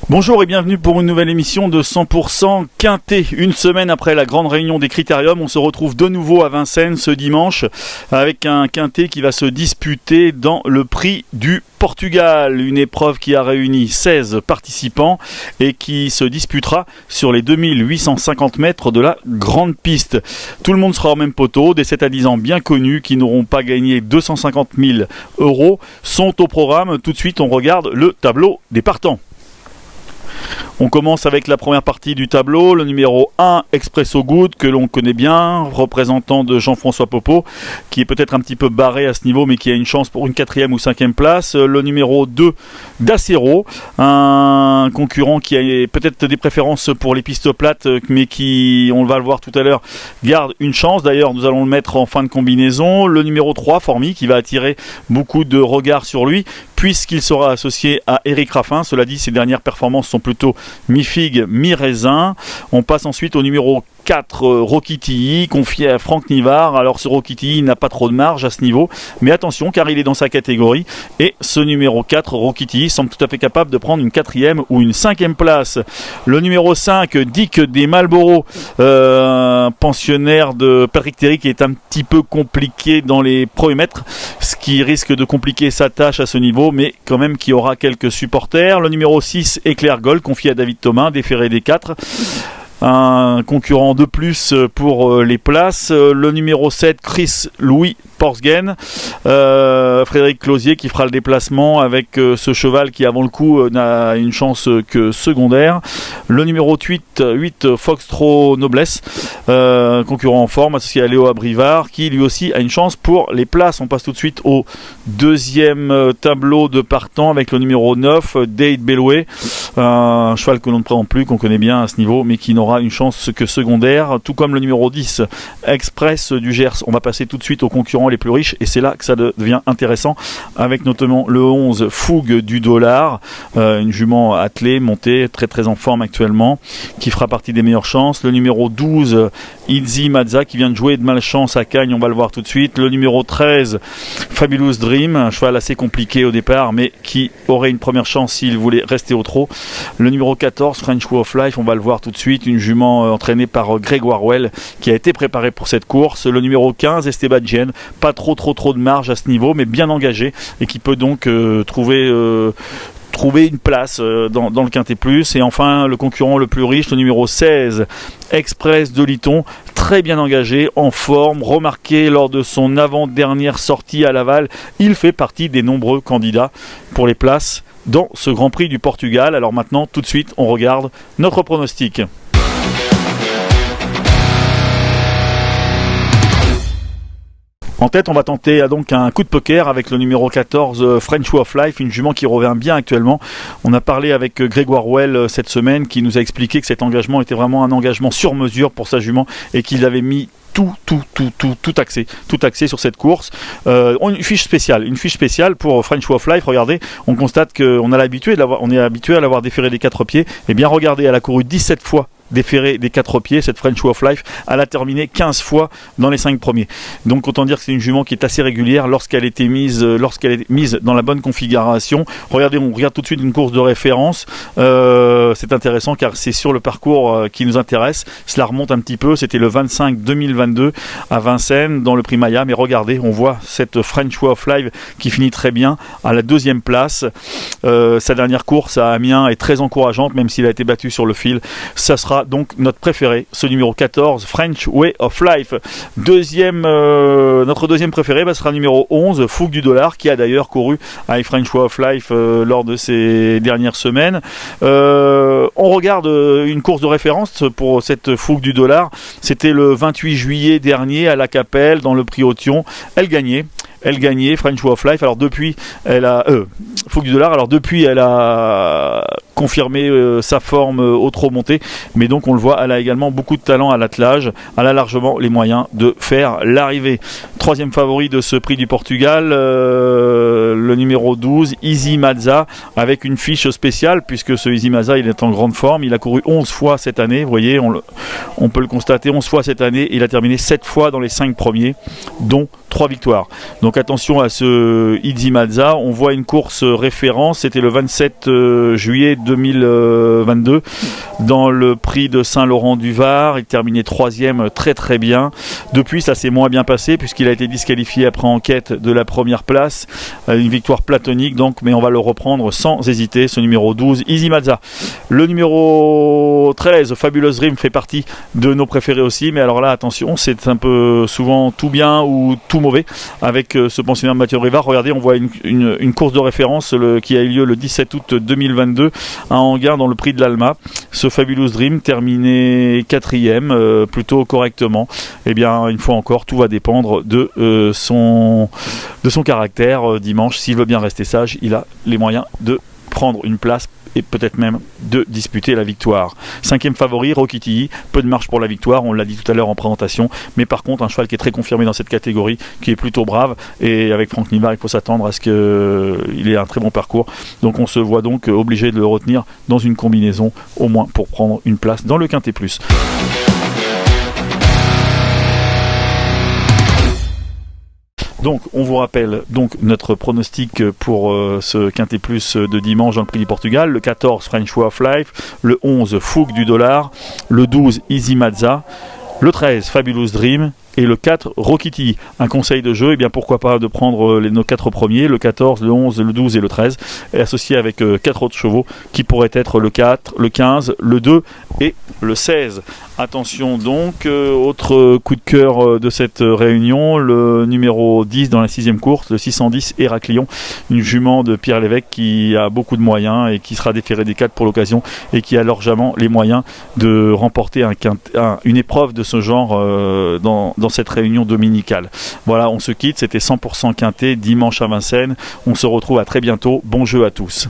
Bonjour et bienvenue pour une nouvelle émission de 100% Quintet. Une semaine après la grande réunion des critériums, on se retrouve de nouveau à Vincennes ce dimanche avec un Quintet qui va se disputer dans le prix du Portugal. Une épreuve qui a réuni 16 participants et qui se disputera sur les 2850 mètres de la grande piste. Tout le monde sera au même poteau. Des 7 à 10 ans bien connus qui n'auront pas gagné 250 000 € sont au programme. Tout de suite, on regarde le tableau des partants. On commence avec la première partie du tableau, le numéro 1, Expresso Good, que l'on connaît bien, représentant de Jean-François Popo, qui est peut-être un petit peu barré à ce niveau, mais qui a une chance pour une 4e ou 5e place. Le numéro 2, Dacero, un concurrent qui a peut-être des préférences pour les pistes plates, mais qui, on va le voir tout à l'heure, garde une chance. D'ailleurs, nous allons le mettre en fin de combinaison. Le numéro 3, Formi, qui va attirer beaucoup de regards sur lui, puisqu'il sera associé à Eric Raffin. Cela dit, ses dernières performances sont plutôt mi-figue, mi-raisin. On passe ensuite au numéro 4, Rocky Tilly, confié à Franck Nivard. Alors ce Rocky Tilly n'a pas trop de marge à ce niveau, mais attention car il est dans sa catégorie. Et ce numéro 4, Rocky Tilly, semble tout à fait capable de prendre une 4e ou une 5e place. Le numéro 5, Dick des Marlboro, pensionnaire de Patrick Terry, qui est un petit peu compliqué dans les premiers mètres, ce qui risque de compliquer sa tâche à ce niveau, mais quand même qui aura quelques supporters. Le numéro 6, Éclair Gold, confié à David Thomas, déféré des 4. Un concurrent de plus pour les places. Le numéro 7, Chris Louis Porsgen, Frédéric Closier qui fera le déplacement avec ce cheval qui avant le coup n'a une chance que secondaire. Le numéro 8, Foxtrot Noblesse, concurrent en forme associé à Léo Abrivard, qui lui aussi a une chance pour les places. On passe tout de suite au deuxième tableau de partant avec le numéro 9, Dade Bellouet, un cheval que l'on ne présente plus, qu'on connaît bien à ce niveau, mais qui n'aura une chance que secondaire, tout comme le numéro 10, Express du Gers. On va passer tout de suite aux concurrents les plus riches et c'est là que ça devient intéressant, avec notamment le 11, Fougue du Dollar, une jument attelée, montée, très très en forme actuellement, qui fera partie des meilleures chances. Le numéro 12, Izzy Mazza, qui vient de jouer de malchance à Cagnes, on va le voir tout de suite. Le numéro 13, Fabulous Dream, un cheval assez compliqué au départ, mais qui aurait une première chance s'il voulait rester au trot. Le numéro 14, French Way of Life, on va le voir tout de suite, une jument entraînée par Grégoire Well, qui a été préparée pour cette course. Le numéro 15, Esteban Gien, pas trop de marge à ce niveau, mais bien engagé, et qui peut donc trouver une place dans le Quintet Plus. Et enfin, le concurrent le plus riche, le numéro 16, Express de Liton, très bien engagé, en forme, remarqué lors de son avant-dernière sortie à Laval. Il fait partie des nombreux candidats pour les places dans ce Grand Prix du Portugal. Alors maintenant, tout de suite, on regarde notre pronostic. En tête, on va tenter donc un coup de poker avec le numéro 14, French Way of Life, une jument qui revient bien actuellement. On a parlé avec Grégoire Well cette semaine, qui nous a expliqué que cet engagement était vraiment un engagement sur mesure pour sa jument et qu'il avait mis tout axé sur cette course. Une fiche spéciale pour French Way of Life. Regardez, on constate qu'on est habitué à l'avoir déféré des 4 pieds. Et bien regardez, elle a couru 17 fois déféré des 4 pieds, cette French Way of Life. Elle a terminé 15 fois dans les 5 premiers. Donc autant dire que c'est une jument qui est assez régulière lorsqu'elle est mise dans la bonne configuration. Regardez, on regarde tout de suite une course de référence. C'est intéressant car c'est sur le parcours qui nous intéresse. Cela remonte un petit peu, c'était le 25-2022 à Vincennes dans le prix Maya, mais regardez, on voit cette French Way of Life qui finit très bien à la 2e place. Sa dernière course à Amiens est très encourageante, même s'il a été battu sur le fil. Ça sera donc notre préféré, ce numéro 14, French Way of Life. Notre deuxième préféré sera numéro 11, Fougue du Dollar, qui a d'ailleurs couru avec French Way of Life lors de ces dernières semaines. On regarde une course de référence pour cette Fougue du Dollar. C'était le 28 juillet dernier à La Capelle, dans le prix Othion. Elle gagnait French Way of Life. Alors depuis, Fougue du Dollar. Alors depuis, elle a confirmé sa forme au trot monté, mais donc on le voit, elle a également beaucoup de talent à l'attelage. Elle a largement les moyens de faire l'arrivée. Troisième favori de ce prix du Portugal, le numéro 12, Izzy Mazza, avec une fiche spéciale, puisque ce Izzy Mazza, il est en grande forme. Il a couru 11 fois cette année, vous voyez, on peut le constater, 11 fois cette année. Il a terminé 7 fois dans les 5 premiers, dont 3 victoires. Donc attention à ce Easy Mazza. On voit une course référence, c'était le 27 juillet 2022 dans le prix de Saint-Laurent-du-Var. Il terminait 3e très très bien. Depuis, ça s'est moins bien passé puisqu'il a été disqualifié après enquête de la première place. Une victoire platonique donc, mais on va le reprendre sans hésiter, ce numéro 12, Easy Mazza. Le numéro 13, Fabulous Dream, fait partie de nos préférés aussi, mais alors là, attention, c'est un peu souvent tout bien ou tout mauvais avec ce pensionnaire Mathieu Rivard. Regardez, on voit une course de référence qui a eu lieu le 17 août 2022 à Anguin dans le prix de l'Alma. Ce Fabulous Dream terminé 4e, plutôt correctement. Eh bien, une fois encore, tout va dépendre de son caractère dimanche. S'il veut bien rester sage, il a les moyens de prendre une place et peut-être même de disputer la victoire. 5e favori, Rokiti, peu de marge pour la victoire, on l'a dit tout à l'heure en présentation, mais par contre un cheval qui est très confirmé dans cette catégorie, qui est plutôt brave, et avec Franck Nivard, il faut s'attendre à ce qu'il ait un très bon parcours. Donc on se voit donc obligé de le retenir dans une combinaison, au moins pour prendre une place dans le Quintet Plus. Donc on vous rappelle donc notre pronostic pour ce Quintet Plus de dimanche dans le prix du Portugal. Le 14 French Way of Life, le 11 Fougue du Dollar, le 12 Easy Mazza, le 13 Fabulous Dream et le 4 Rokiti. Un conseil de jeu, et bien pourquoi pas de prendre nos 4 premiers, le 14, le 11, le 12 et le 13, et associé avec 4 autres chevaux qui pourraient être le 4, le 15, le 2 et le 16. Attention donc, autre coup de cœur de cette réunion, le numéro 10 dans la 6e course, le 610 Héraclion, une jument de Pierre Lévesque qui a beaucoup de moyens et qui sera déféré des 4 pour l'occasion et qui a largement les moyens de remporter une épreuve de ce genre dans cette réunion dominicale. Voilà, on se quitte, c'était 100% Quintet dimanche à Vincennes. On se retrouve à très bientôt. Bon jeu à tous.